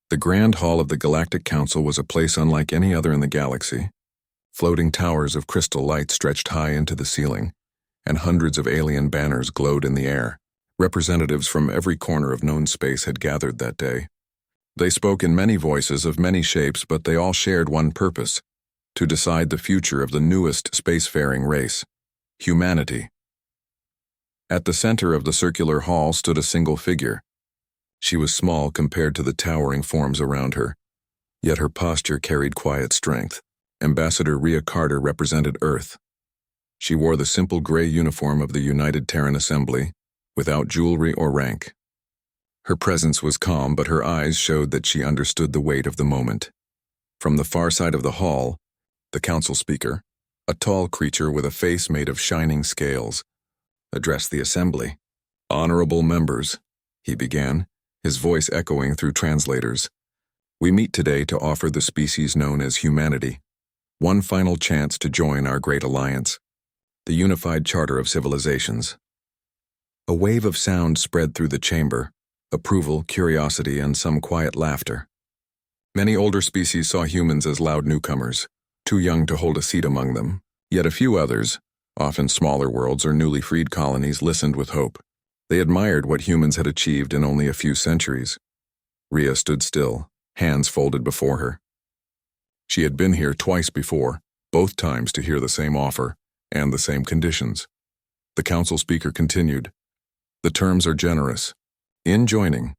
The Grand Hall of the Galactic Council was a place unlike any other in the galaxy. Floating towers of crystal light stretched high into the ceiling, and hundreds of alien banners glowed in the air. Representatives from every corner of known space had gathered that day. They spoke in many voices of many shapes, but they all shared one purpose: to decide the future of the newest spacefaring race, humanity. At the center of the circular hall stood a single figure. She was small compared to the towering forms around her, yet her posture carried quiet strength. Ambassador Rhea Carter represented Earth. She wore the simple gray uniform of the United Terran Assembly, without jewelry or rank. Her presence was calm, but her eyes showed that she understood the weight of the moment. From the far side of the hall, the council speaker, a tall creature with a face made of shining scales, addressed the assembly. "Honorable members," he began, his voice echoing through translators. "We meet today to offer the species known as humanity one final chance to join our great alliance, the unified charter of civilizations." A wave of sound spread through the chamber, approval, curiosity, and some quiet laughter. Many older species saw humans as loud newcomers, too young to hold a seat among them, yet a few others, often smaller worlds or newly freed colonies, listened with hope. They admired what humans had achieved in only a few centuries. Rhea stood still, hands folded before her. She had been here twice before, both times to hear the same offer and the same conditions. The council speaker continued, "The terms are generous. In joining,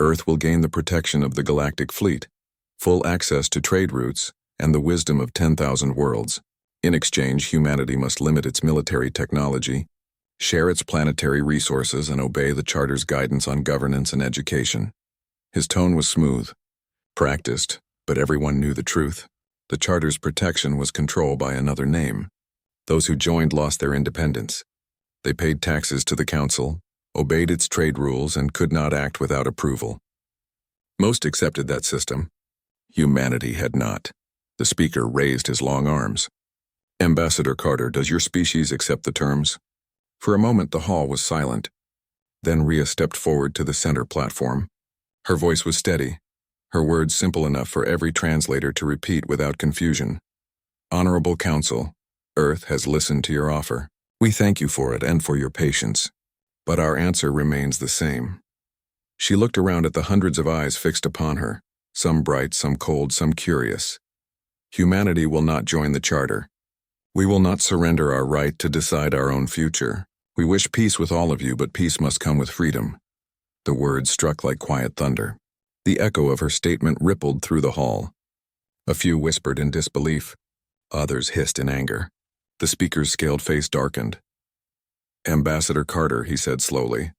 Earth will gain the protection of the galactic fleet, full access to trade routes, and the wisdom of 10,000 worlds. In exchange, humanity must limit its military technology, share its planetary resources, and obey the Charter's guidance on governance and education." His tone was smooth, practiced, but everyone knew the truth. The Charter's protection was control by another name. Those who joined lost their independence. They paid taxes to the Council, obeyed its trade rules, and could not act without approval. Most accepted that system. Humanity had not. The speaker raised his long arms. "Ambassador Carter, does your species accept the terms?" For a moment the hall was silent. Then Rhea stepped forward to the center platform. Her voice was steady, her words simple enough for every translator to repeat without confusion. "Honorable Council, Earth has listened to your offer. We thank you for it and for your patience. But our answer remains the same." She looked around at the hundreds of eyes fixed upon her, some bright, some cold, some curious. "Humanity will not join the Charter. We will not surrender our right to decide our own future. We wish peace with all of you, but peace must come with freedom." The words struck like quiet thunder. The echo of her statement rippled through the hall. A few whispered in disbelief. Others hissed in anger. The speaker's scaled face darkened. "Ambassador Carter," he said slowly,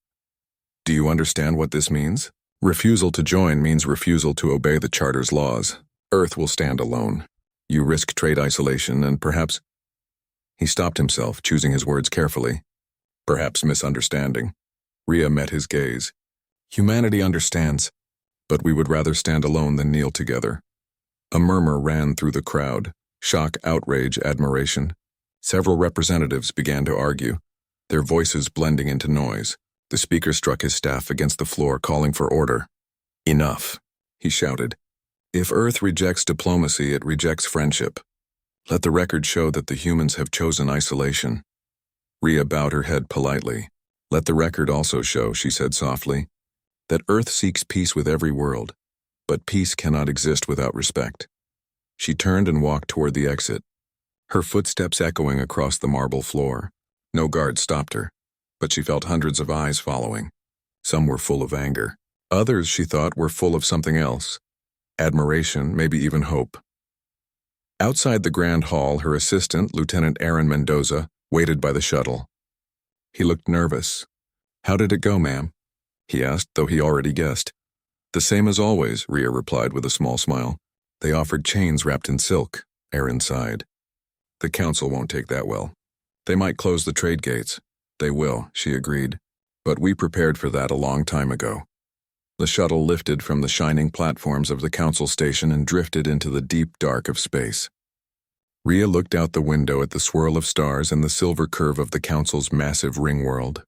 "do you understand what this means? Refusal to join means refusal to obey the Charter's laws. Earth will stand alone. You risk trade isolation and perhaps—" He stopped himself, choosing his words carefully. "Perhaps misunderstanding." Rhea met his gaze. "Humanity understands, but we would rather stand alone than kneel together." A murmur ran through the crowd, shock, outrage, admiration. Several representatives began to argue, their voices blending into noise. The speaker struck his staff against the floor, calling for order. "Enough," he shouted. "If Earth rejects diplomacy, it rejects friendship. Let the record show that the humans have chosen isolation." Rhea bowed her head politely. "Let the record also show," she said softly, "that Earth seeks peace with every world, but peace cannot exist without respect." She turned and walked toward the exit, her footsteps echoing across the marble floor. No guard stopped her, but she felt hundreds of eyes following. Some were full of anger. Others, she thought, were full of something else. Admiration, maybe even hope. Outside the Grand Hall, her assistant, Lieutenant Aaron Mendoza, waited by the shuttle. He looked nervous. "How did it go, ma'am?" he asked, though he already guessed. "The same as always," Rhea replied with a small smile. "They offered chains wrapped in silk," Aaron sighed. "The Council won't take that well. They might close the trade gates." "They will," she agreed. "But we prepared for that a long time ago." The shuttle lifted from the shining platforms of the Council station and drifted into the deep dark of space. Rhea looked out the window at the swirl of stars and the silver curve of the Council's massive ring world.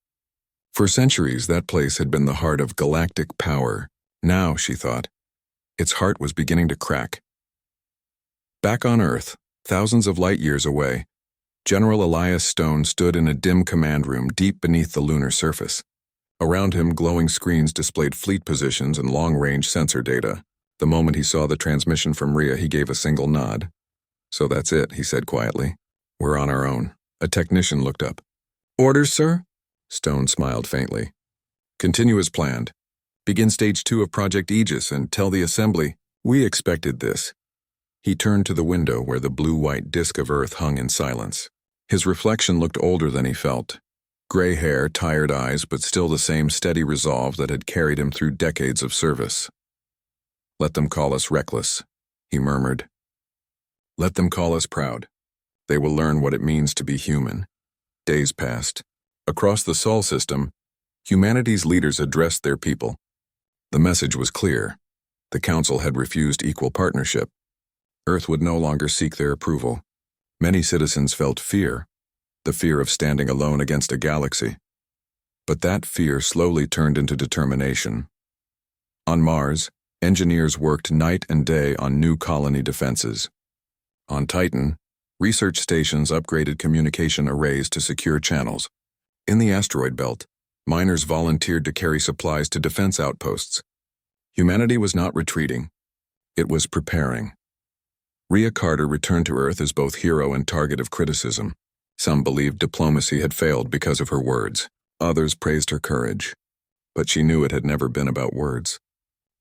For centuries, that place had been the heart of galactic power. Now, she thought, Its heart was beginning to crack. Back on Earth, thousands of light years away, General Elias Stone stood in a dim command room deep beneath the lunar surface. Around him, glowing screens displayed fleet positions and long-range sensor data. The moment he saw the transmission from Rhea, he gave a single nod. "So that's it," he said quietly. "We're on our own." A technician looked up. "Orders, sir?" Stone smiled faintly. "Continue as planned. Begin Stage 2 of Project Aegis and tell the Assembly, we expected this." He turned to the window where the blue-white disk of Earth hung in silence. His reflection looked older than he felt. Gray hair, tired eyes, but still the same steady resolve that had carried him through decades of service. "Let them call us reckless," he murmured. "Let them call us proud. They will learn what it means to be human." Days passed. Across the Sol system, humanity's leaders addressed their people. The message was clear. The Council had refused equal partnership. Earth would no longer seek their approval. Many citizens felt fear, the fear of standing alone against a galaxy. But that fear slowly turned into determination. On Mars, engineers worked night and day on new colony defenses. On Titan, research stations upgraded communication arrays to secure channels. In the asteroid belt, miners volunteered to carry supplies to defense outposts. Humanity was not retreating. It was preparing. Rhea Carter returned to Earth as both hero and target of criticism. Some believed diplomacy had failed because of her words. Others praised her courage. But she knew it had never been about words.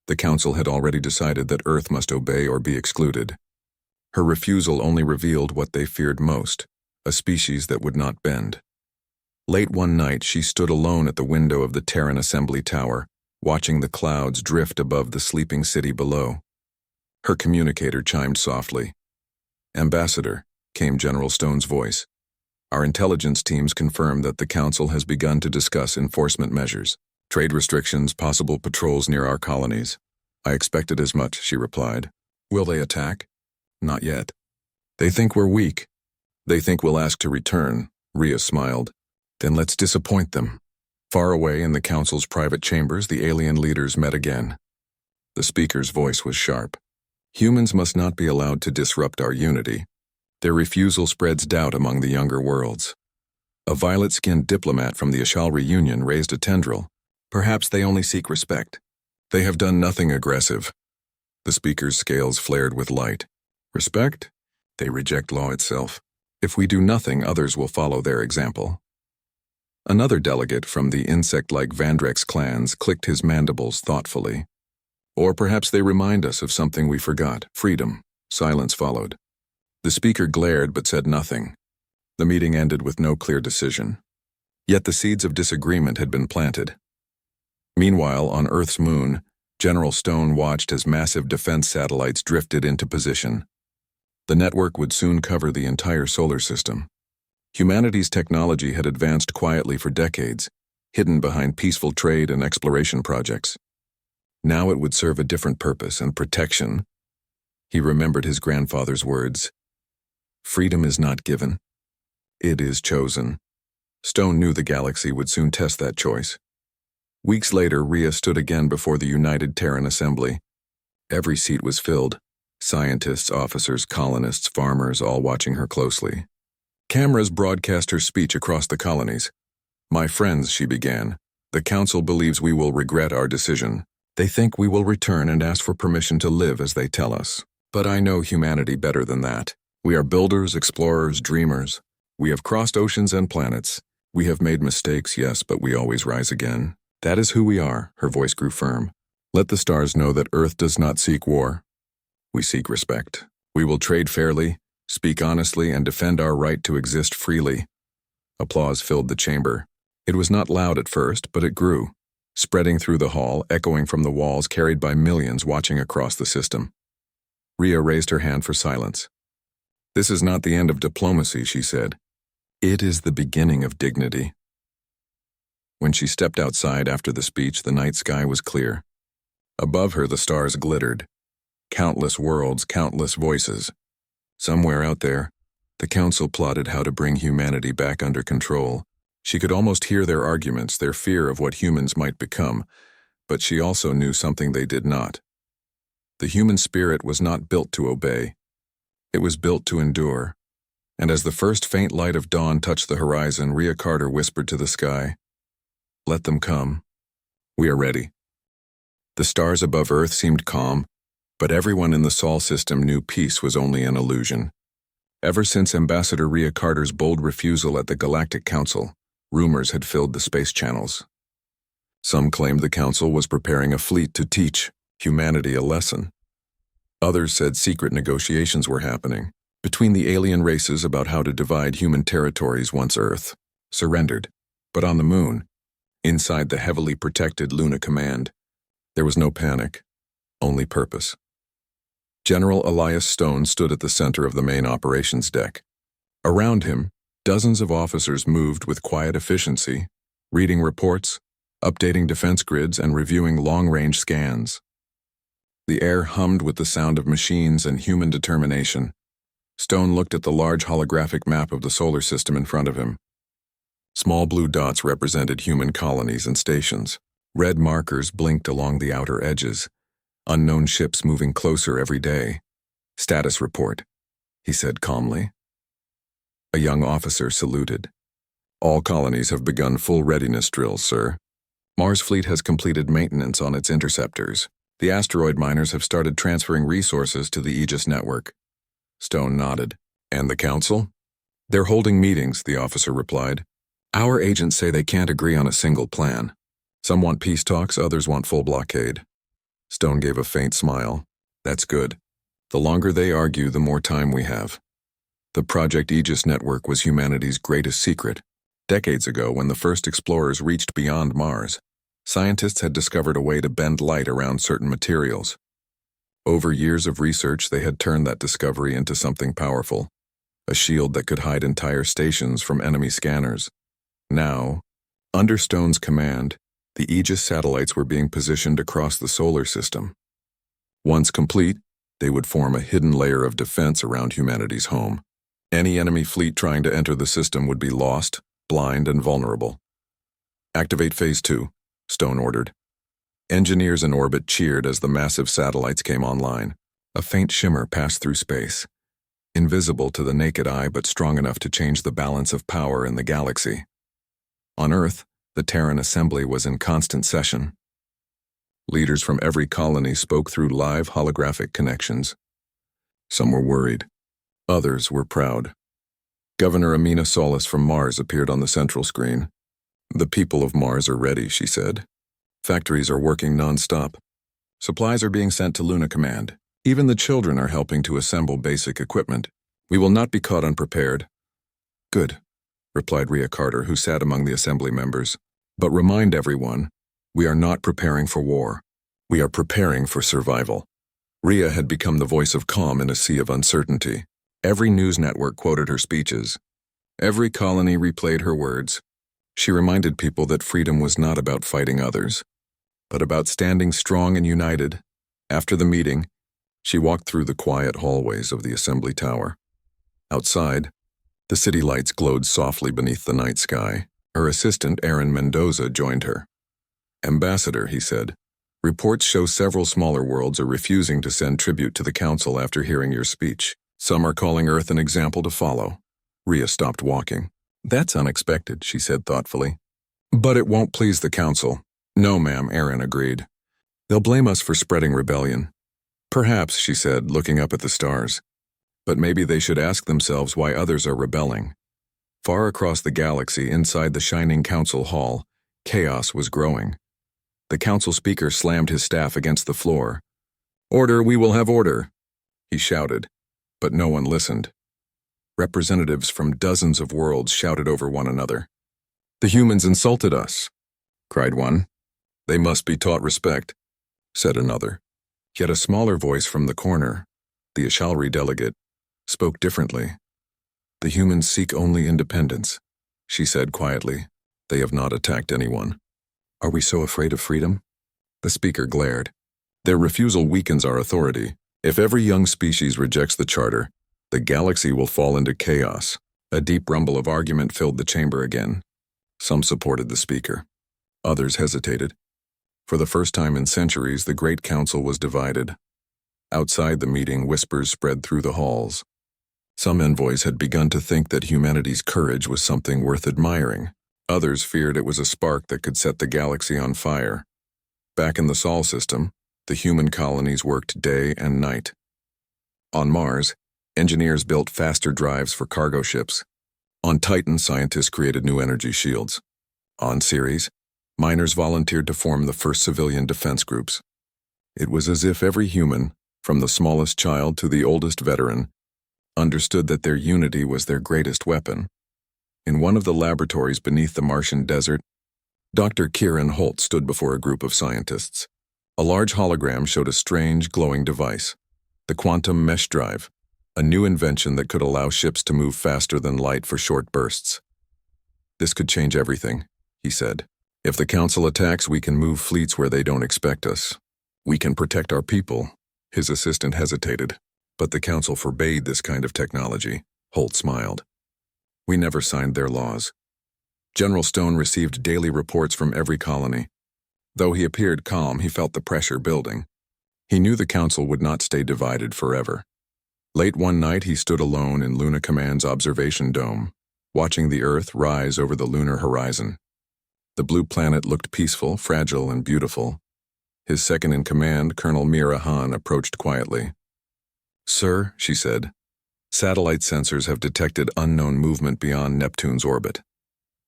The Council had already decided that Earth must obey or be excluded. Her refusal only revealed what they feared most, a species that would not bend. Late one night, she stood alone at the window of the Terran Assembly Tower, watching the clouds drift above the sleeping city below. Her communicator chimed softly. "Ambassador," came General Stone's voice. "Our intelligence teams confirm that the Council has begun to discuss enforcement measures, trade restrictions, possible patrols near our colonies." "I expected as much," she replied. "Will they attack?" "Not yet. They think we're weak. They think we'll ask to return," Rhea smiled. "Then let's disappoint them." Far away in the Council's private chambers, the alien leaders met again. The speaker's voice was sharp. "Humans must not be allowed to disrupt our unity. Their refusal spreads doubt among the younger worlds." A violet-skinned diplomat from the Ashalri Union raised a tendril. "Perhaps they only seek respect. They have done nothing aggressive." The speaker's scales flared with light. "Respect? They reject law itself. If we do nothing, others will follow their example." Another delegate from the insect-like Vandrex clans clicked his mandibles thoughtfully. "Or perhaps they remind us of something we forgot, freedom." Silence followed. The speaker glared but said nothing. The meeting ended with no clear decision. Yet the seeds of disagreement had been planted. Meanwhile, on Earth's moon, General Stone watched as massive defense satellites drifted into position. The network would soon cover the entire solar system. Humanity's technology had advanced quietly for decades, hidden behind peaceful trade and exploration projects. Now it would serve a different purpose and protection. He remembered his grandfather's words. "Freedom is not given. It is chosen." Stone knew the galaxy would soon test that choice. Weeks later, Rhea stood again before the United Terran Assembly. Every seat was filled. Scientists, officers, colonists, farmers, all watching her closely. Cameras broadcast her speech across the colonies. "My friends," she began, "the Council believes we will regret our decision. They think we will return and ask for permission to live as they tell us. But I know humanity better than that. We are builders, explorers, dreamers. We have crossed oceans and planets. We have made mistakes, yes, but we always rise again. That is who we are." Her voice grew firm. "Let the stars know that Earth does not seek war. We seek respect. We will trade fairly, speak honestly, and defend our right to exist freely." Applause filled the chamber. It was not loud at first, but it grew, spreading through the hall, echoing from the walls, carried by millions watching across the system. Rhea raised her hand for silence. "This is not the end of diplomacy," she said. "It is the beginning of dignity." When she stepped outside after the speech, the night sky was clear. Above her, the stars glittered. Countless worlds, countless voices. Somewhere out there, the Council plotted how to bring humanity back under control. She could almost hear their arguments, their fear of what humans might become, but she also knew something they did not. The human spirit was not built to obey. It was built to endure. And as the first faint light of dawn touched the horizon, Rhea Carter whispered to the sky, "Let them come. We are ready." The stars above Earth seemed calm, but everyone in the Sol system knew peace was only an illusion. Ever since Ambassador Rhea Carter's bold refusal at the Galactic Council, rumors had filled the space channels. Some claimed the Council was preparing a fleet to teach humanity a lesson. Others said secret negotiations were happening between the alien races about how to divide human territories once Earth surrendered. But on the Moon, inside the heavily protected Luna Command, there was no panic, only purpose. General Elias Stone stood at the center of the main operations deck. Around him, dozens of officers moved with quiet efficiency, reading reports, updating defense grids, and reviewing long-range scans. The air hummed with the sound of machines and human determination. Stone looked at the large holographic map of the solar system in front of him. Small blue dots represented human colonies and stations. Red markers blinked along the outer edges. Unknown ships moving closer every day. "Status report," he said calmly. A young officer saluted. "All colonies have begun full readiness drills, sir. Mars fleet has completed maintenance on its interceptors. The asteroid miners have started transferring resources to the Aegis network." Stone nodded. "And the Council?" "They're holding meetings," the officer replied. "Our agents say they can't agree on a single plan. Some want peace talks, others want full blockade." Stone gave a faint smile. "That's good. The longer they argue, the more time we have." The Project Aegis network was humanity's greatest secret. Decades ago, when the first explorers reached beyond Mars, scientists had discovered a way to bend light around certain materials. Over years of research, they had turned that discovery into something powerful, a shield that could hide entire stations from enemy scanners. Now, under Stone's command, the Aegis satellites were being positioned across the solar system. Once complete, they would form a hidden layer of defense around humanity's home. Any enemy fleet trying to enter the system would be lost, blind, and vulnerable. "Activate Phase 2, Stone ordered. Engineers in orbit cheered as the massive satellites came online. A faint shimmer passed through space, invisible to the naked eye but strong enough to change the balance of power in the galaxy. On Earth, the Terran Assembly was in constant session. Leaders from every colony spoke through live holographic connections. Some were worried. Others were proud. Governor Amina Solis from Mars appeared on the central screen. "The people of Mars are ready," she said. "Factories are working non-stop. Supplies are being sent to Luna Command. Even the children are helping to assemble basic equipment. We will not be caught unprepared." "Good," replied Rhea Carter, who sat among the assembly members. "But remind everyone, we are not preparing for war. We are preparing for survival." Rhea had become the voice of calm in a sea of uncertainty. Every news network quoted her speeches. Every colony replayed her words. She reminded people that freedom was not about fighting others, but about standing strong and united. After the meeting, she walked through the quiet hallways of the assembly tower. Outside, the city lights glowed softly beneath the night sky. Her assistant, Aaron Mendoza, joined her. "Ambassador," he said, "reports show several smaller worlds are refusing to send tribute to the Council after hearing your speech. Some are calling Earth an example to follow." Rhea stopped walking. "That's unexpected," she said thoughtfully. "But it won't please the Council." "No, ma'am," Aaron agreed. "They'll blame us for spreading rebellion." "Perhaps," she said, looking up at the stars. "But maybe they should ask themselves why others are rebelling." Far across the galaxy, inside the shining Council hall, chaos was growing. The Council speaker slammed his staff against the floor. "Order, we will have order," he shouted, but no one listened. Representatives from dozens of worlds shouted over one another. "The humans insulted us," cried one. "They must be taught respect," said another. Yet a smaller voice from the corner, the Ashalri delegate, spoke differently. "The humans seek only independence," she said quietly. "They have not attacked anyone." "Are we so afraid of freedom?" The speaker glared. "Their refusal weakens our authority. If every young species rejects the charter, the galaxy will fall into chaos." A deep rumble of argument filled the chamber again. Some supported the speaker. Others hesitated. For the first time in centuries, the Great Council was divided. Outside the meeting, whispers spread through the halls. Some envoys had begun to think that humanity's courage was something worth admiring. Others feared it was a spark that could set the galaxy on fire. Back in the Sol system, the human colonies worked day and night. On Mars, engineers built faster drives for cargo ships. On Titan, scientists created new energy shields. On Ceres, miners volunteered to form the first civilian defense groups. It was as if every human, from the smallest child to the oldest veteran, understood that their unity was their greatest weapon. In one of the laboratories beneath the Martian desert, Dr. Kieran Holt stood before a group of scientists. A large hologram showed a strange, glowing device, the quantum mesh drive, a new invention that could allow ships to move faster than light for short bursts. "This could change everything," he said. "If the Council attacks, we can move fleets where they don't expect us. We can protect our people." His assistant hesitated. "But the Council forbade this kind of technology." Holt smiled. "We never signed their laws." General Stone received daily reports from every colony. Though he appeared calm, he felt the pressure building. He knew the Council would not stay divided forever. Late one night, he stood alone in Luna Command's observation dome, watching the Earth rise over the lunar horizon. The blue planet looked peaceful, fragile, and beautiful. His second-in-command, Colonel Mira Han, approached quietly. "Sir," she said, "satellite sensors have detected unknown movement beyond Neptune's orbit."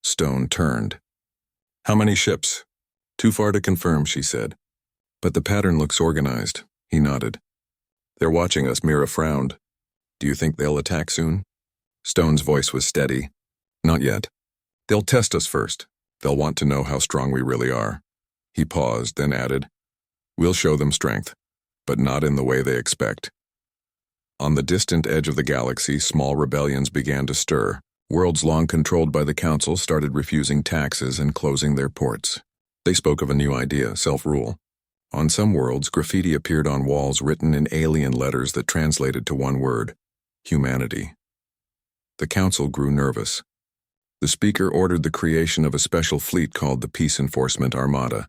Stone turned. "How many ships?" "Too far to confirm," she said. "But the pattern looks organized." He nodded. "They're watching us," Mira frowned. "Do you think they'll attack soon?" Stone's voice was steady. "Not yet. They'll test us first. They'll want to know how strong we really are." He paused, then added, "We'll show them strength, but not in the way they expect." On the distant edge of the galaxy, small rebellions began to stir. Worlds long controlled by the Council started refusing taxes and closing their ports. They spoke of a new idea, self-rule. On some worlds, graffiti appeared on walls written in alien letters that translated to one word: humanity. The Council grew nervous. The Speaker ordered the creation of a special fleet called the Peace Enforcement Armada,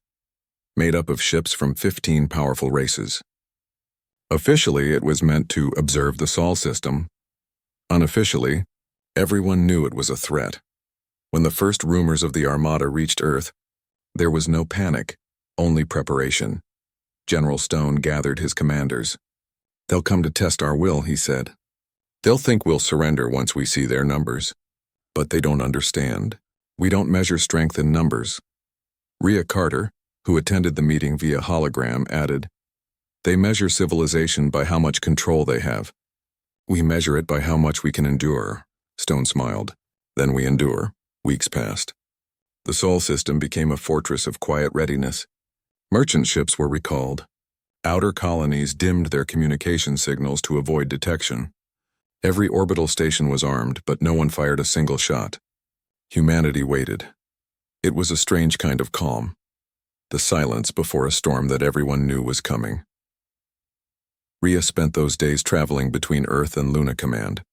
made up of ships from 15 powerful races. Officially, it was meant to observe the Sol system. Unofficially, everyone knew it was a threat. When the first rumors of the Armada reached Earth, there was no panic, only preparation. General Stone gathered his commanders. "They'll come to test our will," he said. "They'll think we'll surrender once we see their numbers. But they don't understand. We don't measure strength in numbers." Rhea Carter, who attended the meeting via hologram, added, "They measure civilization by how much control they have. We measure it by how much we can endure." Stone smiled. "Then we endure." Weeks passed. The Sol system became a fortress of quiet readiness. Merchant ships were recalled. Outer colonies dimmed their communication signals to avoid detection. Every orbital station was armed, but no one fired a single shot. Humanity waited. It was a strange kind of calm. The silence before a storm that everyone knew was coming. Rhea spent those days traveling between Earth and Luna Command,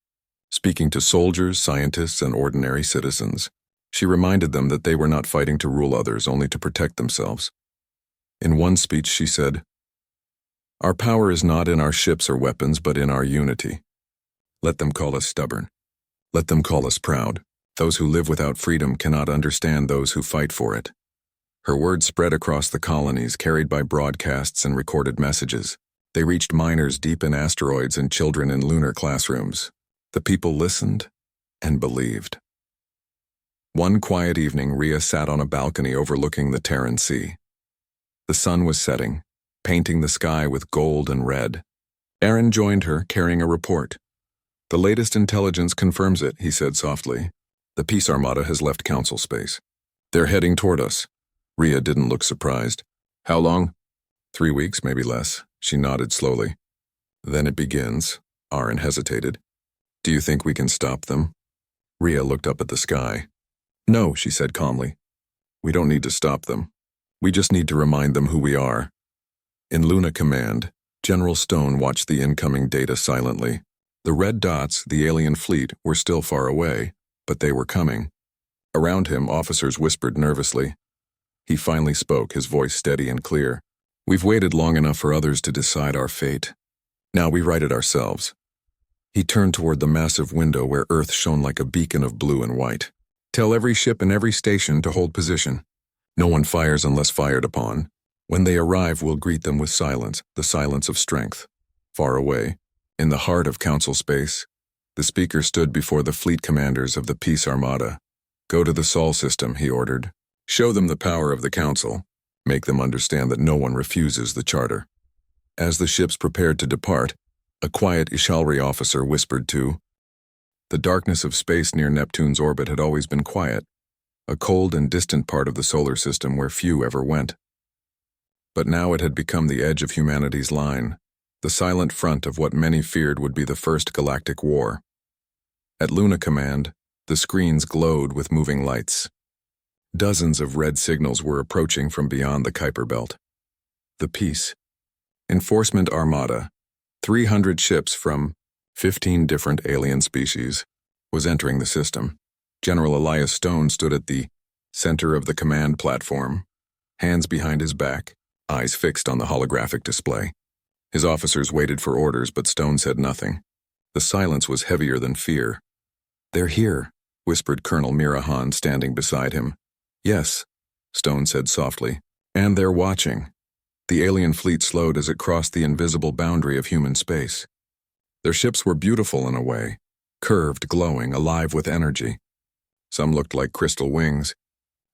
speaking to soldiers, scientists, and ordinary citizens. She reminded them that they were not fighting to rule others, only to protect themselves. In one speech she said, "Our power is not in our ships or weapons, but in our unity. Let them call us stubborn. Let them call us proud. Those who live without freedom cannot understand those who fight for it." Her words spread across the colonies, carried by broadcasts and recorded messages. They reached miners deep in asteroids and children in lunar classrooms. The people listened and believed. One quiet evening, Rhea sat on a balcony overlooking the Terran Sea. The sun was setting, painting the sky with gold and red. Aaron joined her, carrying a report. "The latest intelligence confirms it," he said softly. "The Peace Armada has left Council space. They're heading toward us." Rhea didn't look surprised. "How long?" 3 weeks, maybe less." She nodded slowly. "Then it begins." Aaron hesitated. "Do you think we can stop them?" Rhea looked up at the sky. "No," she said calmly. "We don't need to stop them. We just need to remind them who we are." In Luna Command, General Stone watched the incoming data silently. The red dots, the alien fleet, were still far away, but they were coming. Around him, officers whispered nervously. He finally spoke, his voice steady and clear. "We've waited long enough for others to decide our fate. Now we write it ourselves. He turned toward the massive window where Earth shone like a beacon of blue and white. Tell every ship and every station to hold position. No one fires unless fired upon. When they arrive, we'll greet them with silence, the silence of strength. Far away, in the heart of Council space, the speaker stood before the fleet commanders of the Peace Armada. Go to the Sol system, he ordered. Show them the power of the Council. Make them understand that no one refuses the charter. As the ships prepared to depart, a quiet Ishalri officer whispered to. The darkness of space near Neptune's orbit had always been quiet, a cold and distant part of the solar system where few ever went. But now it had become the edge of humanity's line, the silent front of what many feared would be the first galactic war. At Luna Command, the screens glowed with moving lights. Dozens of red signals were approaching from beyond the Kuiper Belt. The Peace Enforcement Armada, 300 ships from 15 different alien species, was entering the system. General Elias Stone stood at the center of the command platform, hands behind his back, eyes fixed on the holographic display. His officers waited for orders, but Stone said nothing. The silence was heavier than fear. They're here, whispered Colonel Mirahan, standing beside him. Yes, Stone said softly, and they're watching. The alien fleet slowed as it crossed the invisible boundary of human space. Their ships were beautiful in a way, curved, glowing, alive with energy. Some looked like crystal wings.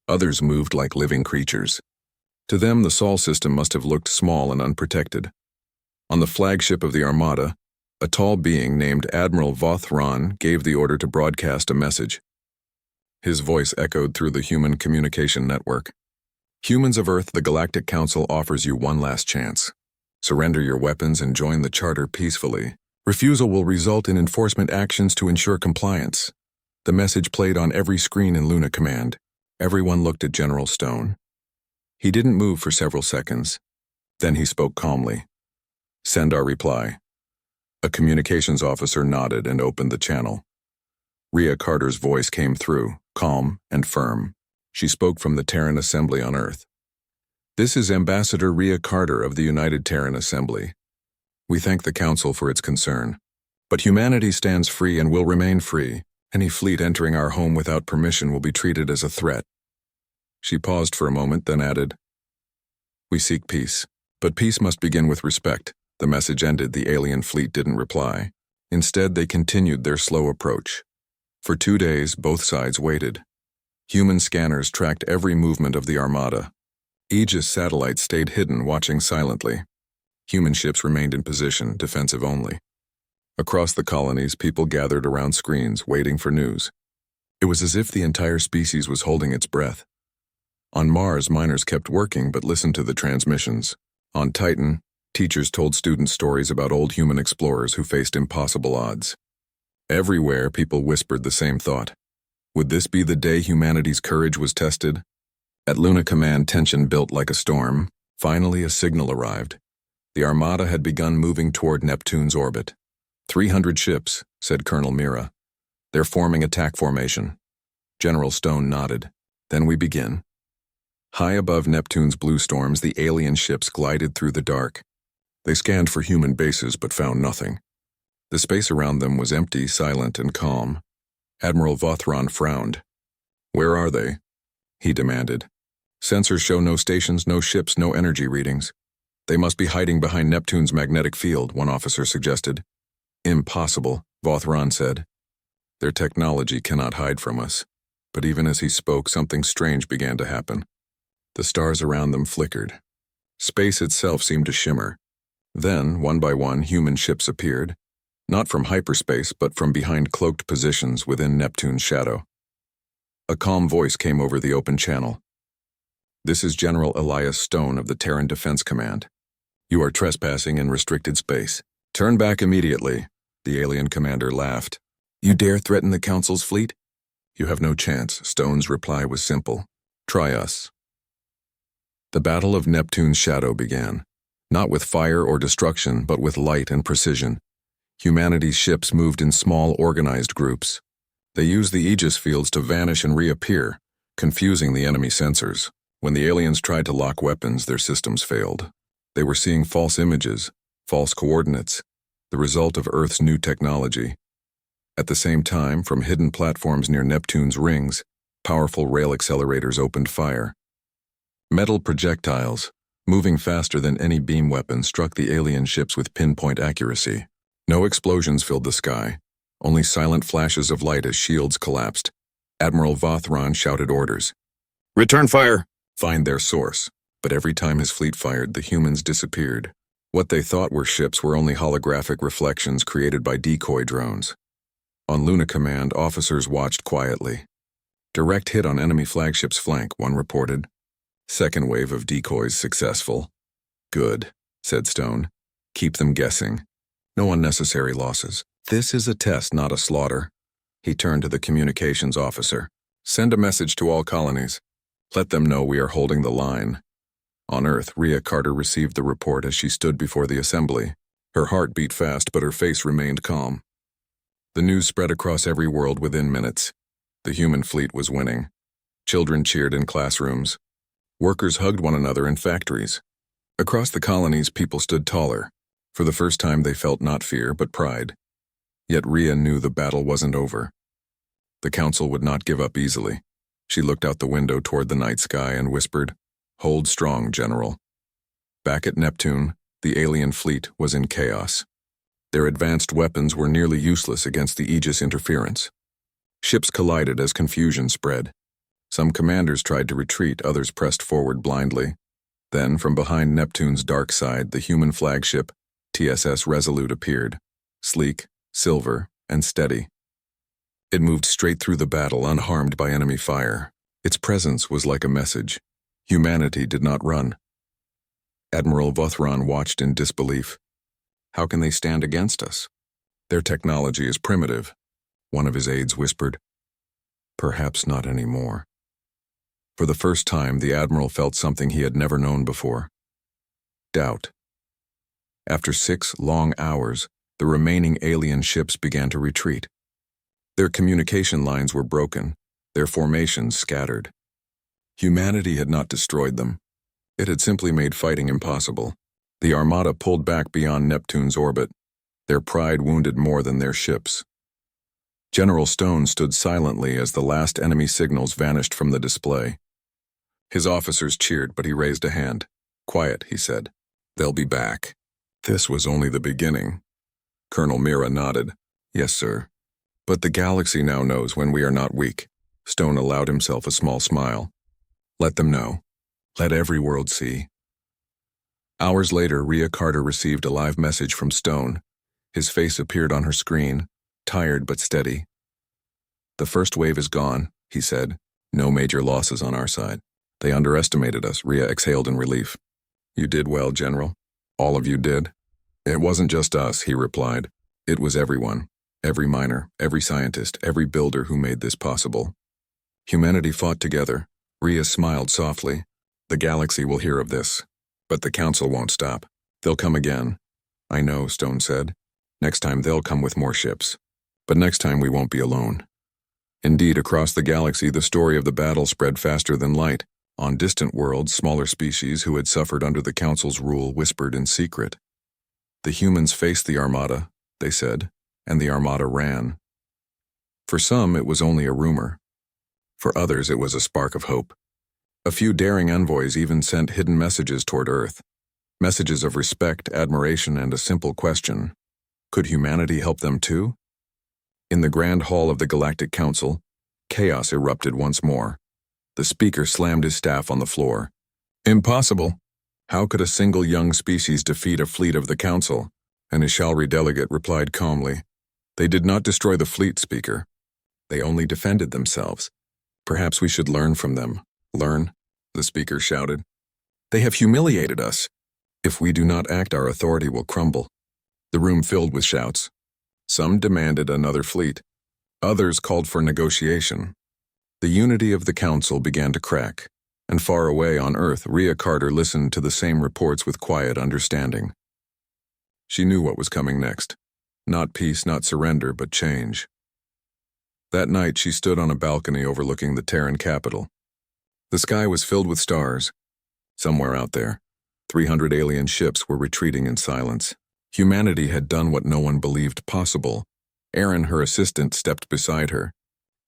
Others moved like living creatures. To them, the Sol system must have looked small and unprotected. On the flagship of the Armada, a tall being named Admiral Vothron gave the order to broadcast a message. His voice echoed through the human communication network. Humans of Earth, the Galactic Council offers you one last chance. Surrender your weapons and join the Charter peacefully. Refusal will result in enforcement actions to ensure compliance. The message played on every screen in Luna Command. Everyone looked at General Stone. He didn't move for several seconds. Then he spoke calmly. Send our reply. A communications officer nodded and opened the channel. Rhea Carter's voice came through, calm and firm. She spoke from the Terran Assembly on Earth. This is Ambassador Rhea Carter of the United Terran Assembly. We thank the Council for its concern. But humanity stands free and will remain free. Any fleet entering our home without permission will be treated as a threat. She paused for a moment, then added, We seek peace, but peace must begin with respect. The message ended. The alien fleet didn't reply. Instead, they continued their slow approach. For 2 days, both sides waited. Human scanners tracked every movement of the Armada. Aegis satellites stayed hidden, watching silently. Human ships remained in position, defensive only. Across the colonies, people gathered around screens, waiting for news. It was as if the entire species was holding its breath. On Mars, miners kept working but listened to the transmissions. On Titan, teachers told students stories about old human explorers who faced impossible odds. Everywhere, people whispered the same thought. Would this be the day humanity's courage was tested? At Luna Command, tension built like a storm. Finally, a signal arrived. The Armada had begun moving toward Neptune's orbit. 300 ships, said Colonel Mira. They're forming attack formation. General Stone nodded. Then we begin. High above Neptune's blue storms, the alien ships glided through the dark. They scanned for human bases but found nothing. The space around them was empty, silent, and calm. Admiral Vothron frowned. Where are they? He demanded. Sensors show no stations, no ships, no energy readings. They must be hiding behind Neptune's magnetic field, one officer suggested. Impossible, Vothron said. Their technology cannot hide from us. But even as he spoke, something strange began to happen. The stars around them flickered. Space itself seemed to shimmer. Then, one by one, human ships appeared. Not from hyperspace, but from behind cloaked positions within Neptune's shadow. A calm voice came over the open channel. This is General Elias Stone of the Terran Defense Command. You are trespassing in restricted space. Turn back immediately, the alien commander laughed. You dare threaten the Council's fleet? You have no chance, Stone's reply was simple. Try us. The Battle of Neptune's shadow began. Not with fire or destruction, but with light and precision. Humanity's ships moved in small, organized groups. They used the Aegis fields to vanish and reappear, confusing the enemy sensors. When the aliens tried to lock weapons, their systems failed. They were seeing false images, false coordinates, the result of Earth's new technology. At the same time, from hidden platforms near Neptune's rings, powerful rail accelerators opened fire. Metal projectiles, moving faster than any beam weapon, struck the alien ships with pinpoint accuracy. No explosions filled the sky, only silent flashes of light as shields collapsed. Admiral Vothron shouted orders. "Return fire! Find their source." But every time his fleet fired, the humans disappeared. What they thought were ships were only holographic reflections created by decoy drones. On Luna Command, officers watched quietly. "Direct hit on enemy flagship's flank," one reported. "Second wave of decoys successful." "Good," said Stone. "Keep them guessing. No unnecessary losses. This is a test, not a slaughter." He turned to the communications officer. "Send a message to all colonies. Let them know we are holding the line." On Earth, Rhea Carter received the report as she stood before the assembly. Her heart beat fast, but her face remained calm. The news spread across every world within minutes. The human fleet was winning. Children cheered in classrooms. Workers hugged one another in factories. Across the colonies, people stood taller. For the first time, they felt not fear, but pride. Yet Rhea knew the battle wasn't over. The Council would not give up easily. She looked out the window toward the night sky and whispered, "Hold strong, General." Back at Neptune, the alien fleet was in chaos. Their advanced weapons were nearly useless against the Aegis interference. Ships collided as confusion spread. Some commanders tried to retreat, others pressed forward blindly. Then, from behind Neptune's dark side, the human flagship, TSS Resolute, appeared, sleek, silver, and steady. It moved straight through the battle, unharmed by enemy fire. Its presence was like a message. Humanity did not run. Admiral Vothron watched in disbelief. "How can they stand against us? Their technology is primitive," one of his aides whispered. "Perhaps not anymore." For the first time, the Admiral felt something he had never known before. Doubt. After 6 long hours, the remaining alien ships began to retreat. Their communication lines were broken, their formations scattered. Humanity had not destroyed them. It had simply made fighting impossible. The Armada pulled back beyond Neptune's orbit, their pride wounded more than their ships. General Stone stood silently as the last enemy signals vanished from the display. His officers cheered, but he raised a hand. "Quiet," he said. "They'll be back." This was only the beginning. Colonel Mira nodded. "Yes, sir. But the galaxy now knows when we are not weak." Stone allowed himself a small smile. "Let them know. Let every world see." Hours later, Rhea Carter received a live message from Stone. His face appeared on her screen, tired but steady. "The first wave is gone," he said. "No major losses on our side." "They underestimated us," Rhea exhaled in relief. "You did well, General. All of you did." "It wasn't just us," he replied. "It was everyone. Every miner, every scientist, every builder who made this possible. Humanity fought together." Rhea smiled softly. "The galaxy will hear of this. But the Council won't stop. They'll come again." "I know," Stone said. "Next time they'll come with more ships. But next time we won't be alone." Indeed, across the galaxy, the story of the battle spread faster than light. On distant worlds, smaller species who had suffered under the Council's rule whispered in secret. "The humans faced the Armada," they said, "and the Armada ran." For some, it was only a rumor. For others, it was a spark of hope. A few daring envoys even sent hidden messages toward Earth. Messages of respect, admiration, and a simple question. Could humanity help them too? In the Grand Hall of the Galactic Council, chaos erupted once more. The speaker slammed his staff on the floor. "Impossible! How could a single young species defeat a fleet of the Council?" An Ishalri delegate replied calmly. "They did not destroy the fleet, Speaker. They only defended themselves. Perhaps we should learn from them." "Learn?" the speaker shouted. "They have humiliated us. If we do not act, our authority will crumble." The room filled with shouts. Some demanded another fleet. Others called for negotiation. The unity of the Council began to crack, and far away on Earth, Rhea Carter listened to the same reports with quiet understanding. She knew what was coming next. Not peace, not surrender, but change. That night, she stood on a balcony overlooking the Terran capital. The sky was filled with stars. Somewhere out there, 300 alien ships were retreating in silence. Humanity had done what no one believed possible. Aaron, her assistant, stepped beside her.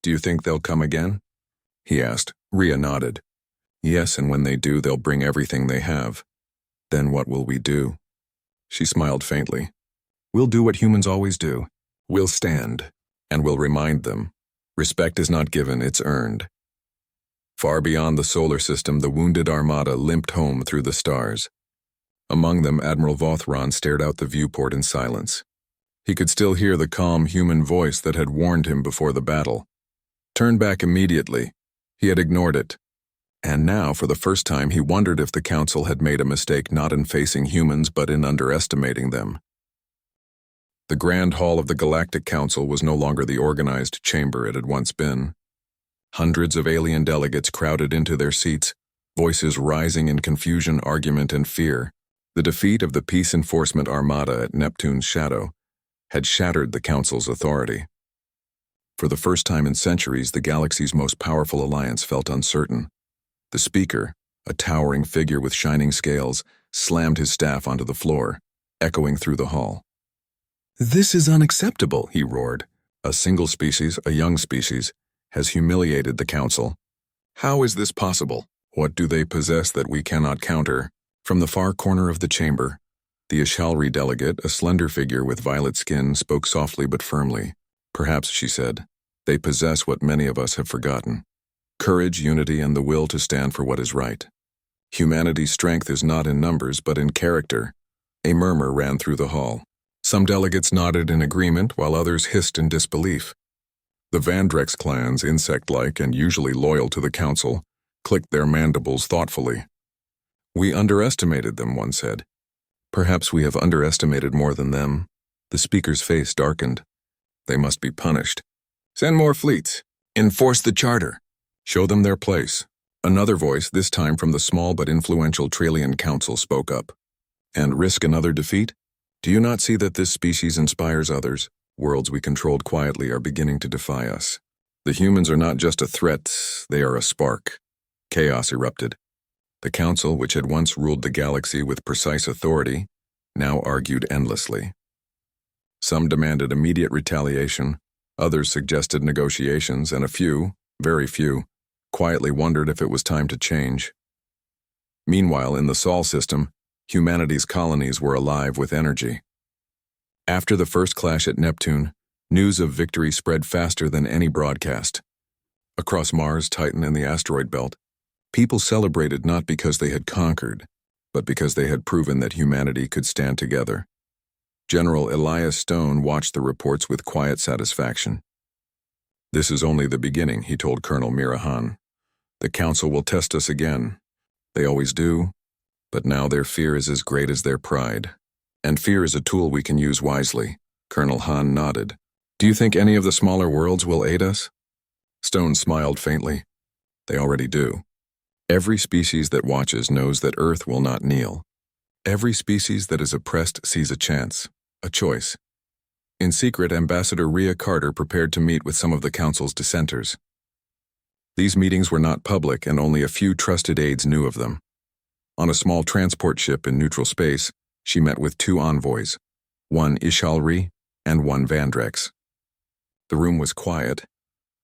"Do you think they'll come again?" he asked. Rhea nodded. "Yes, and when they do, they'll bring everything they have." "Then what will we do?" She smiled faintly. "We'll do what humans always do. We'll stand, and we'll remind them. Respect is not given, it's earned." Far beyond the solar system, the wounded armada limped home through the stars. Among them, Admiral Vothron stared out the viewport in silence. He could still hear the calm human voice that had warned him before the battle. Turn back immediately. He had ignored it. And now, for the first time, he wondered if the Council had made a mistake not in facing humans but in underestimating them. The Grand Hall of the Galactic Council was no longer the organized chamber it had once been. Hundreds of alien delegates crowded into their seats, voices rising in confusion, argument, and fear. The defeat of the Peace Enforcement Armada at Neptune's shadow had shattered the Council's authority. For the first time in centuries, the galaxy's most powerful alliance felt uncertain. The speaker, a towering figure with shining scales, slammed his staff onto the floor, echoing through the hall. "This is unacceptable," he roared. "A single species, a young species, has humiliated the Council. How is this possible? What do they possess that we cannot counter?" From the far corner of the chamber, the Ishalri delegate, a slender figure with violet skin, spoke softly but firmly. "Perhaps," she said, "they possess what many of us have forgotten. Courage, unity, and the will to stand for what is right. Humanity's strength is not in numbers but in character." A murmur ran through the hall. Some delegates nodded in agreement while others hissed in disbelief. The Vandrex clans, insect-like and usually loyal to the Council, clicked their mandibles thoughtfully. "We underestimated them," one said. "Perhaps we have underestimated more than them." The speaker's face darkened. "They must be punished. Send more fleets. Enforce the charter. Show them their place." Another voice, this time from the small but influential Trallian Council, spoke up. "And risk another defeat? Do you not see that this species inspires others? Worlds we controlled quietly are beginning to defy us. The humans are not just a threat, they are a spark." Chaos erupted. The Council, which had once ruled the galaxy with precise authority, now argued endlessly. Some demanded immediate retaliation, others suggested negotiations, and a few, very few, quietly wondered if it was time to change. Meanwhile, in the Sol system, humanity's colonies were alive with energy. After the first clash at Neptune, news of victory spread faster than any broadcast. Across Mars, Titan, and the asteroid belt, people celebrated not because they had conquered, but because they had proven that humanity could stand together. General Elias Stone watched the reports with quiet satisfaction. "This is only the beginning," he told Colonel Mirahan. "The Council will test us again. They always do, but now their fear is as great as their pride. And fear is a tool we can use wisely." Colonel Hahn nodded. "Do you think any of the smaller worlds will aid us?" Stone smiled faintly. "They already do. Every species that watches knows that Earth will not kneel. Every species that is oppressed sees a chance, a choice." In secret, Ambassador Rhea Carter prepared to meet with some of the Council's dissenters. These meetings were not public, and only a few trusted aides knew of them. On a small transport ship in neutral space, she met with two envoys, one Ishalri and one Vandrex. The room was quiet,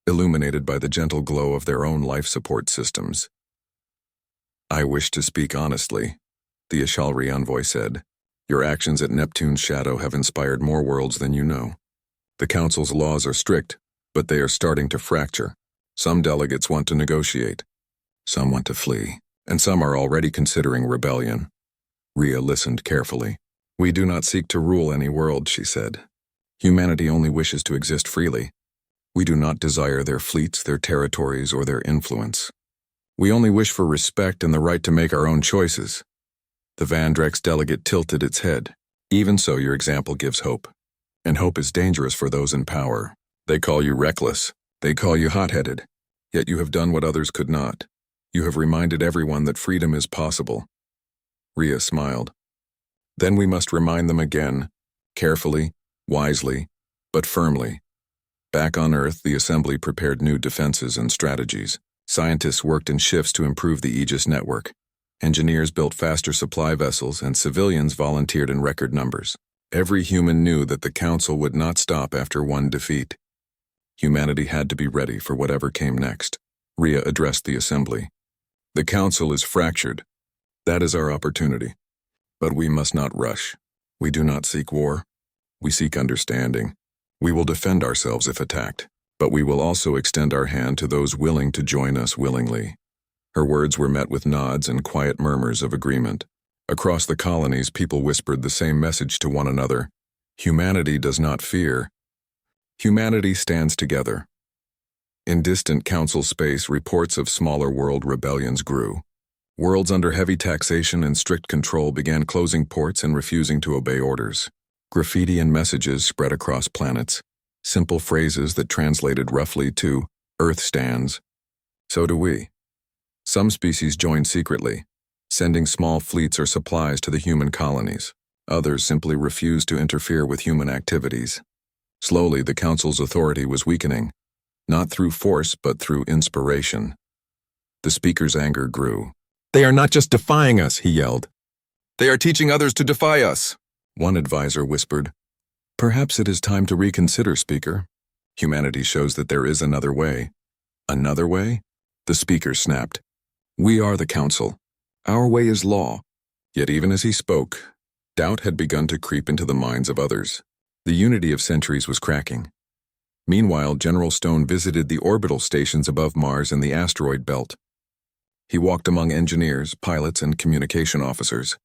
illuminated by the gentle glow of their own life support systems. "I wish to speak honestly," the Ishalri envoy said. "Your actions at Neptune's shadow have inspired more worlds than you know. The Council's laws are strict, but they are starting to fracture. Some delegates want to negotiate. Some want to flee, and some are already considering rebellion." Rhea listened carefully. "We do not seek to rule any world," she said. "Humanity only wishes to exist freely. We do not desire their fleets, their territories, or their influence. We only wish for respect and the right to make our own choices." The Vandrex delegate tilted its head. "Even so, your example gives hope. And hope is dangerous for those in power. They call you reckless. They call you hot-headed. Yet you have done what others could not. You have reminded everyone that freedom is possible." Rhea smiled. "Then we must remind them again, carefully, wisely, but firmly." Back on Earth, the Assembly prepared new defenses and strategies. Scientists worked in shifts to improve the Aegis network. Engineers built faster supply vessels, and civilians volunteered in record numbers. Every human knew that the Council would not stop after one defeat. Humanity had to be ready for whatever came next. Rhea addressed the assembly. The Council is fractured. That is our opportunity. But we must not rush. We do not seek war. We seek understanding. We will defend ourselves if attacked, but we will also extend our hand to those willing to join us willingly. Her words were met with nods and quiet murmurs of agreement. Across the colonies, people whispered the same message to one another. Humanity does not fear. Humanity stands together. In distant Council space, reports of smaller world rebellions grew. Worlds under heavy taxation and strict control began closing ports and refusing to obey orders. Graffiti and messages spread across planets, simple phrases that translated roughly to, "Earth stands. So do we." Some species joined secretly, sending small fleets or supplies to the human colonies. Others simply refused to interfere with human activities. Slowly, the Council's authority was weakening, not through force but through inspiration. The speaker's anger grew. "They are not just defying us," he yelled. "They are teaching others to defy us," one advisor whispered. "Perhaps it is time to reconsider, Speaker. Humanity shows that there is another way." "Another way?" The speaker snapped. "We are the Council. Our way is law." Yet even as he spoke, doubt had begun to creep into the minds of others. The unity of centuries was cracking. Meanwhile, General Stone visited the orbital stations above Mars and the asteroid belt. He walked among engineers, pilots, and communication officers.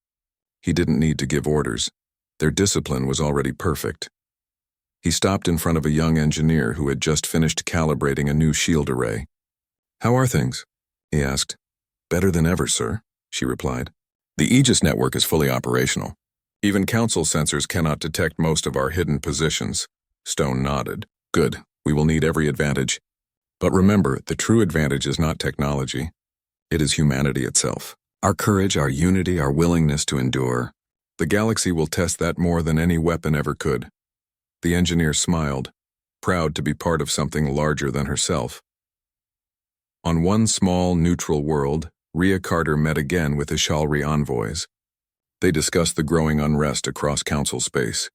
He didn't need to give orders. Their discipline was already perfect. He stopped in front of a young engineer who had just finished calibrating a new shield array. "How are things?" he asked. "Better than ever, sir," she replied. "The Aegis network is fully operational. Even Council sensors cannot detect most of our hidden positions." Stone nodded. "Good. We will need every advantage. But remember, the true advantage is not technology. It is humanity itself. Our courage, our unity, our willingness to endure. The galaxy will test that more than any weapon ever could." The engineer smiled, proud to be part of something larger than herself. On one small, neutral world, Rhea Carter met again with Ishalri envoys. They discussed the growing unrest across Council space.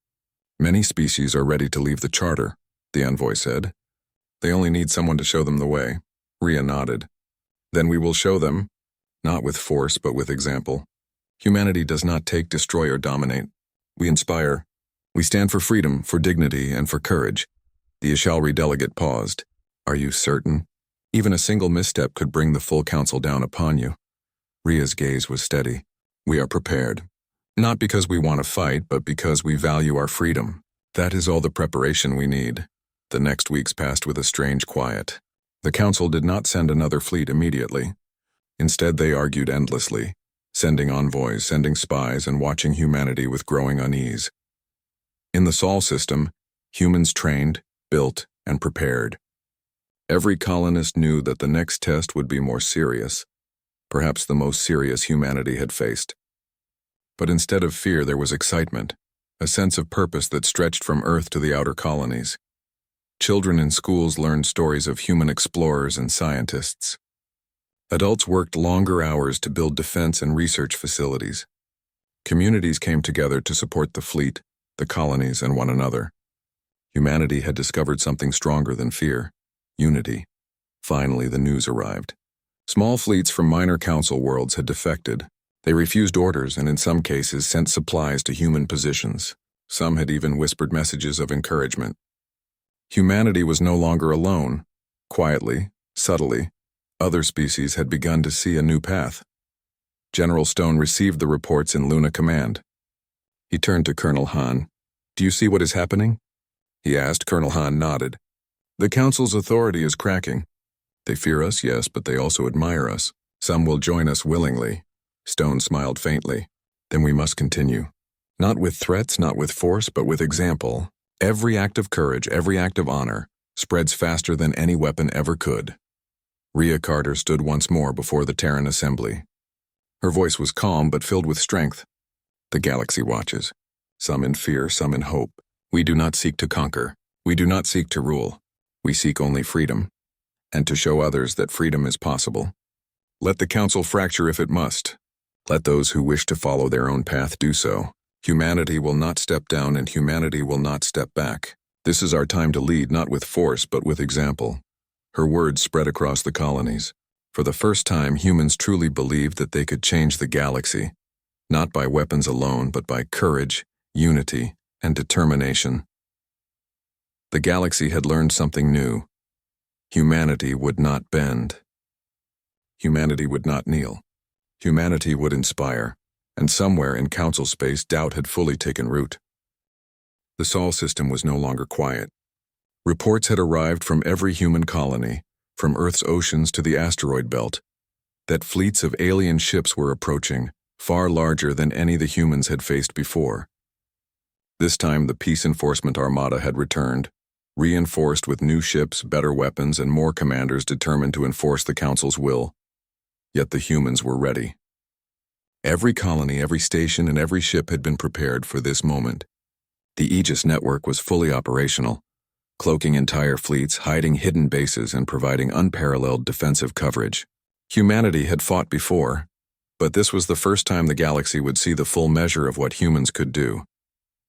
"Many species are ready to leave the Charter," the envoy said. "They only need someone to show them the way." Rhea nodded. "Then we will show them, not with force but with example. Humanity does not take, destroy, or dominate. We inspire. We stand for freedom, for dignity, and for courage." The Ishalri delegate paused. "Are you certain? Even a single misstep could bring the full Council down upon you." Rhea's gaze was steady. "We are prepared. Not because we want to fight, but because we value our freedom. That is all the preparation we need." The next weeks passed with a strange quiet. The Council did not send another fleet immediately. Instead, they argued endlessly, sending envoys, sending spies, and watching humanity with growing unease. In the Sol system, humans trained, built, and prepared. Every colonist knew that the next test would be more serious, perhaps the most serious humanity had faced. But instead of fear, there was excitement, a sense of purpose that stretched from Earth to the outer colonies. Children in schools learned stories of human explorers and scientists. Adults worked longer hours to build defense and research facilities. Communities came together to support the fleet, the colonies, and one another. Humanity had discovered something stronger than fear: unity. Finally, the news arrived. Small fleets from minor Council worlds had defected. They refused orders and in some cases sent supplies to human positions. Some had even whispered messages of encouragement. Humanity was no longer alone. Quietly, subtly, other species had begun to see a new path. General Stone received the reports in Luna Command. He turned to Colonel Han. "Do you see what is happening?" he asked. Colonel Han nodded. "The Council's authority is cracking. They fear us, yes, but they also admire us. Some will join us willingly." Stone smiled faintly. "Then we must continue. Not with threats, not with force, but with example. Every act of courage, every act of honor, spreads faster than any weapon ever could." Rhea Carter stood once more before the Terran assembly. Her voice was calm but filled with strength. "The galaxy watches, some in fear, some in hope. We do not seek to conquer. We do not seek to rule. We seek only freedom, and to show others that freedom is possible. Let the Council fracture if it must. Let those who wish to follow their own path do so. Humanity will not step down and humanity will not step back. This is our time to lead, not with force, but with example. Her words spread across the colonies. For the first time, humans truly believed that they could change the galaxy, not by weapons alone, but by courage, unity, and determination. The galaxy had learned something new. Humanity would not bend. Humanity would not kneel. Humanity would inspire. And somewhere in council space, doubt had fully taken root. The Sol system was no longer quiet. Reports had arrived from every human colony, from Earth's oceans to the asteroid belt, that fleets of alien ships were approaching, far larger than any the humans had faced before. This time the Peace Enforcement Armada had returned, reinforced with new ships, better weapons, and more commanders determined to enforce the Council's will. Yet the humans were ready. Every colony, every station, and every ship had been prepared for this moment. The Aegis network was fully operational, cloaking entire fleets, hiding hidden bases, and providing unparalleled defensive coverage. Humanity had fought before, but this was the first time the galaxy would see the full measure of what humans could do.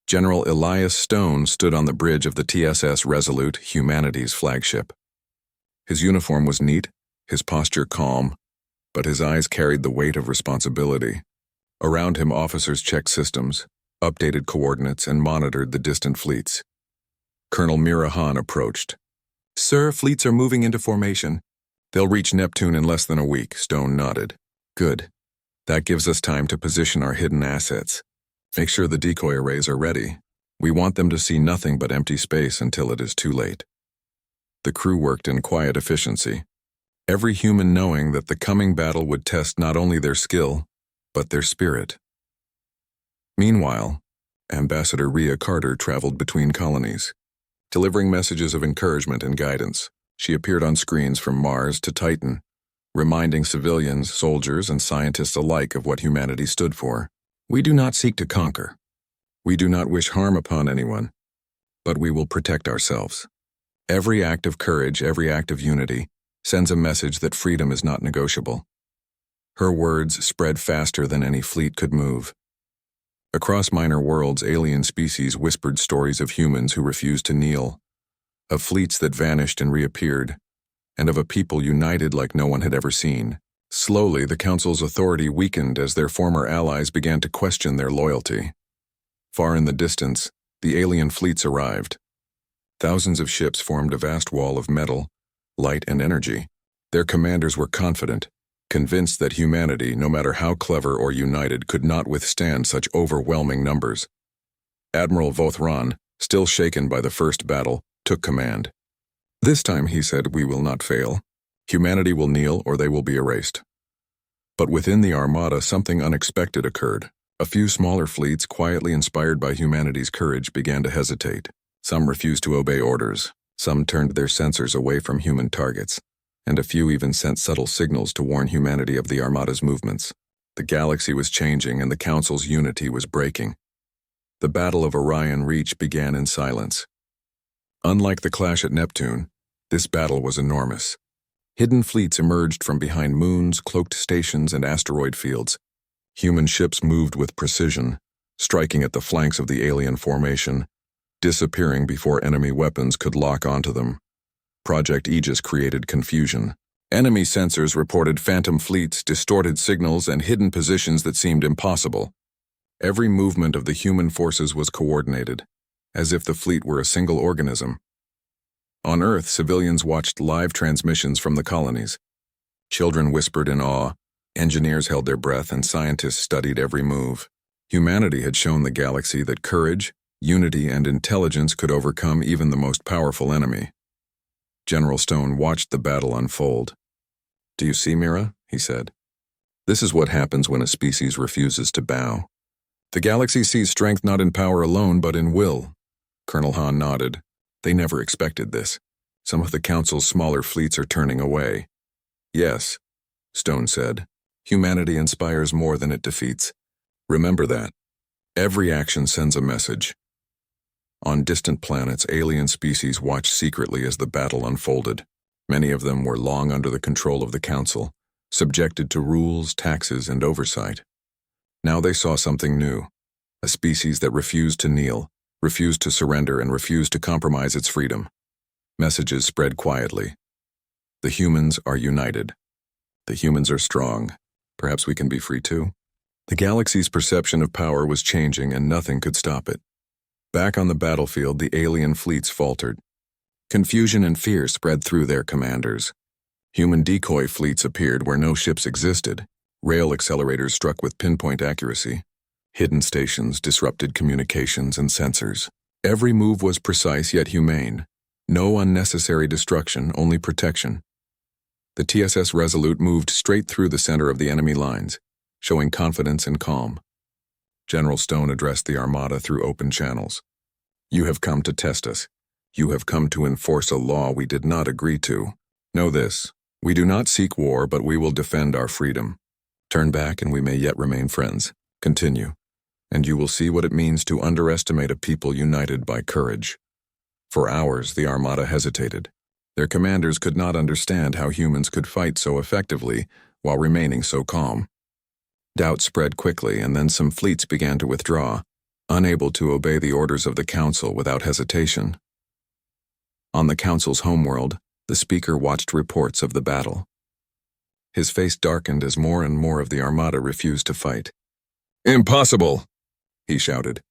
General Elias Stone stood on the bridge of the TSS Resolute, humanity's flagship. His uniform was neat, his posture calm, but his eyes carried the weight of responsibility. Around him, officers checked systems, updated coordinates, and monitored the distant fleets. Colonel Mirahan approached. "Sir, fleets are moving into formation. They'll reach Neptune in less than a week," Stone nodded. "Good. That gives us time to position our hidden assets. Make sure the decoy arrays are ready. We want them to see nothing but empty space until it is too late." The crew worked in quiet efficiency, every human knowing that the coming battle would test not only their skill, but their spirit. Meanwhile, Ambassador Rhea Carter traveled between colonies, delivering messages of encouragement and guidance. She appeared on screens from Mars to Titan, reminding civilians, soldiers, and scientists alike of what humanity stood for. "We do not seek to conquer. We do not wish harm upon anyone, but we will protect ourselves. Every act of courage, every act of unity, sends a message that freedom is not negotiable." Her words spread faster than any fleet could move. Across minor worlds, alien species whispered stories of humans who refused to kneel, of fleets that vanished and reappeared, and of a people united like no one had ever seen. Slowly, the Council's authority weakened as their former allies began to question their loyalty. Far in the distance, the alien fleets arrived. Thousands of ships formed a vast wall of metal, light, and energy. Their commanders were confident, convinced that humanity, no matter how clever or united, could not withstand such overwhelming numbers. Admiral Vothran, still shaken by the first battle, took command. "This time," he said, "we will not fail. Humanity will kneel or they will be erased." But within the Armada, something unexpected occurred. A few smaller fleets, quietly inspired by humanity's courage, began to hesitate. Some refused to obey orders. Some turned their sensors away from human targets, and a few even sent subtle signals to warn humanity of the Armada's movements. The galaxy was changing and the Council's unity was breaking. The Battle of Orion Reach began in silence. Unlike the clash at Neptune, this battle was enormous. Hidden fleets emerged from behind moons, cloaked stations, and asteroid fields. Human ships moved with precision, striking at the flanks of the alien formation, disappearing before enemy weapons could lock onto them. Project Aegis created confusion. Enemy sensors reported phantom fleets, distorted signals, and hidden positions that seemed impossible. Every movement of the human forces was coordinated, as if the fleet were a single organism. On Earth, civilians watched live transmissions from the colonies. Children whispered in awe, engineers held their breath, and scientists studied every move. Humanity had shown the galaxy that courage, unity, and intelligence could overcome even the most powerful enemy. General Stone watched the battle unfold. "Do you see, Mira?" he said. "This is what happens when a species refuses to bow. The galaxy sees strength not in power alone, but in will." Colonel Hahn nodded. They never expected this. Some of the Council's smaller fleets are turning away. "Yes," Stone said. "Humanity inspires more than it defeats. Remember that. Every action sends a message." On distant planets, alien species watched secretly as the battle unfolded. Many of them were long under the control of the Council, subjected to rules, taxes, and oversight. Now they saw something new, a species that refused to kneel, refused to surrender, and refused to compromise its freedom. Messages spread quietly. The humans are united. The humans are strong. Perhaps we can be free too. The galaxy's perception of power was changing, and nothing could stop it. Back on the battlefield, the alien fleets faltered. Confusion and fear spread through their commanders. Human decoy fleets appeared where no ships existed. Rail accelerators struck with pinpoint accuracy. Hidden stations disrupted communications and sensors. Every move was precise yet humane. No unnecessary destruction, only protection. The TSS Resolute moved straight through the center of the enemy lines, showing confidence and calm. General Stone addressed the Armada through open channels. "You have come to test us. You have come to enforce a law we did not agree to. Know this, we do not seek war, but we will defend our freedom. Turn back and we may yet remain friends. Continue, and you will see what it means to underestimate a people united by courage." For hours, the Armada hesitated. Their commanders could not understand how humans could fight so effectively while remaining so calm. Doubt spread quickly, and then some fleets began to withdraw, unable to obey the orders of the Council without hesitation. On the Council's homeworld, the speaker watched reports of the battle. His face darkened as more and more of the Armada refused to fight. "Impossible!" he shouted.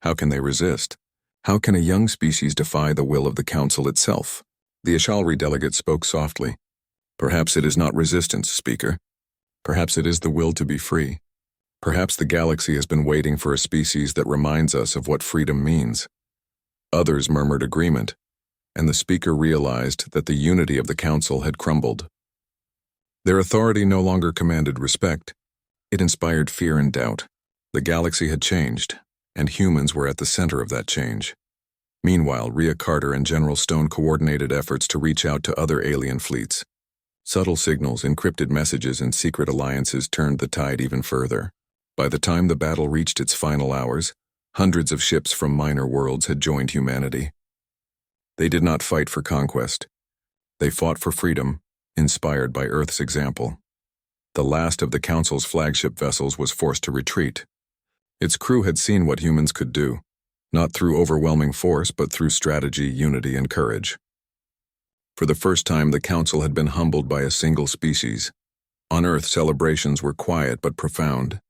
"How can they resist? How can a young species defy the will of the Council itself?" The Ashalri delegate spoke softly. "Perhaps it is not resistance, Speaker. Perhaps it is the will to be free. Perhaps the galaxy has been waiting for a species that reminds us of what freedom means." Others murmured agreement, and the speaker realized that the unity of the Council had crumbled. Their authority no longer commanded respect. It inspired fear and doubt. The galaxy had changed, and humans were at the center of that change. Meanwhile, Rhea Carter and General Stone coordinated efforts to reach out to other alien fleets. Subtle signals, encrypted messages, and secret alliances turned the tide even further. By the time the battle reached its final hours, hundreds of ships from minor worlds had joined humanity. They did not fight for conquest. They fought for freedom, inspired by Earth's example. The last of the Council's flagship vessels was forced to retreat. Its crew had seen what humans could do, not through overwhelming force, but through strategy, unity, and courage. For the first time, the Council had been humbled by a single species. On Earth, celebrations were quiet but profound.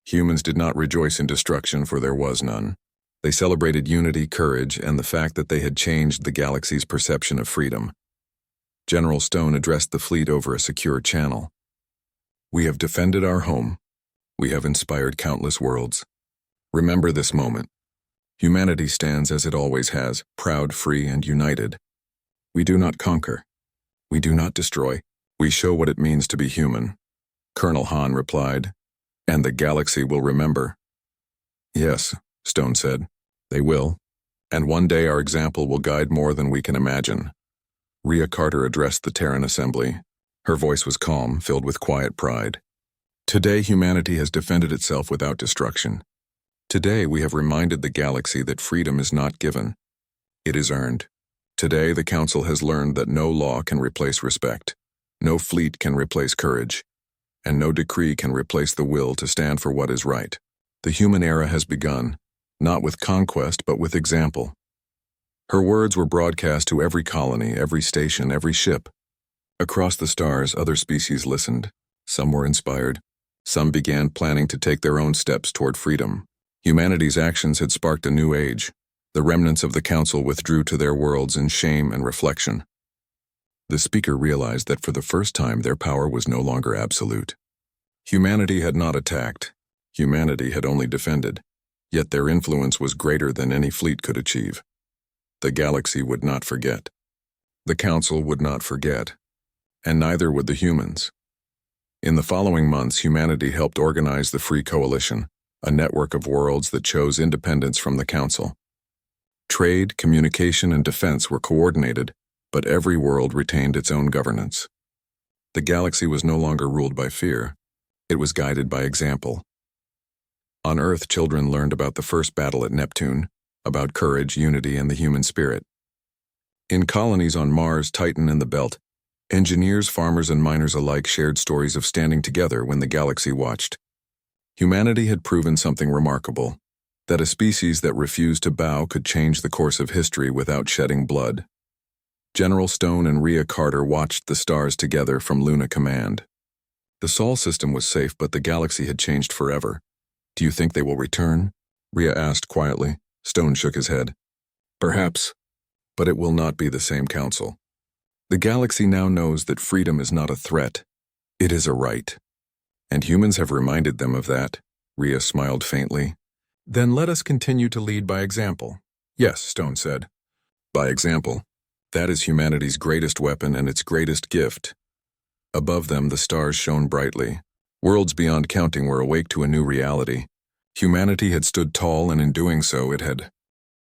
Humans did not rejoice in destruction, for there was none. They celebrated unity, courage, and the fact that they had changed the galaxy's perception of freedom. General Stone addressed the fleet over a secure channel. "We have defended our home. We have inspired countless worlds. Remember this moment. Humanity stands as it always has, proud, free, and united. We do not conquer. We do not destroy. We show what it means to be human." Colonel Hahn replied, "And the galaxy will remember." "Yes," Stone said, "they will. And one day our example will guide more than we can imagine." Rhea Carter addressed the Terran Assembly. Her voice was calm, filled with quiet pride. "Today humanity has defended itself without destruction. Today we have reminded the galaxy that freedom is not given. It is earned. Today the Council has learned that no law can replace respect, no fleet can replace courage, and no decree can replace the will to stand for what is right. The human era has begun, not with conquest but with example." Her words were broadcast to every colony, every station, every ship. Across the stars, other species listened. Some were inspired. Some began planning to take their own steps toward freedom. Humanity's actions had sparked a new age. The remnants of the Council withdrew to their worlds in shame and reflection. The speaker realized that for the first time their power was no longer absolute. Humanity had not attacked. Humanity had only defended. Yet their influence was greater than any fleet could achieve. The galaxy would not forget. The Council would not forget. And neither would the humans. In the following months, humanity helped organize the Free Coalition, a network of worlds that chose independence from the Council. Trade, communication, and defense were coordinated, but every world retained its own governance. The galaxy was no longer ruled by fear. It was guided by example. On Earth, children learned about the first battle at Neptune, about courage, unity, and the human spirit. In colonies on Mars, Titan, and the Belt, engineers, farmers, and miners alike shared stories of standing together when the galaxy watched. Humanity had proven something remarkable. that a species that refused to bow could change the course of history without shedding blood. General Stone and Rhea Carter watched the stars together from Luna Command. The Sol system was safe, but the galaxy had changed forever. Do you think they will return? Rhea asked quietly. Stone shook his head. Perhaps, but it will not be the same council. The galaxy now knows that freedom is not a threat. It is a right. And humans have reminded them of that. Rhea smiled faintly. Then let us continue to lead by example. Yes, Stone said. By example. That is humanity's greatest weapon and its greatest gift. Above them, the stars shone brightly. Worlds beyond counting were awake to a new reality. Humanity had stood tall, and in doing so, it had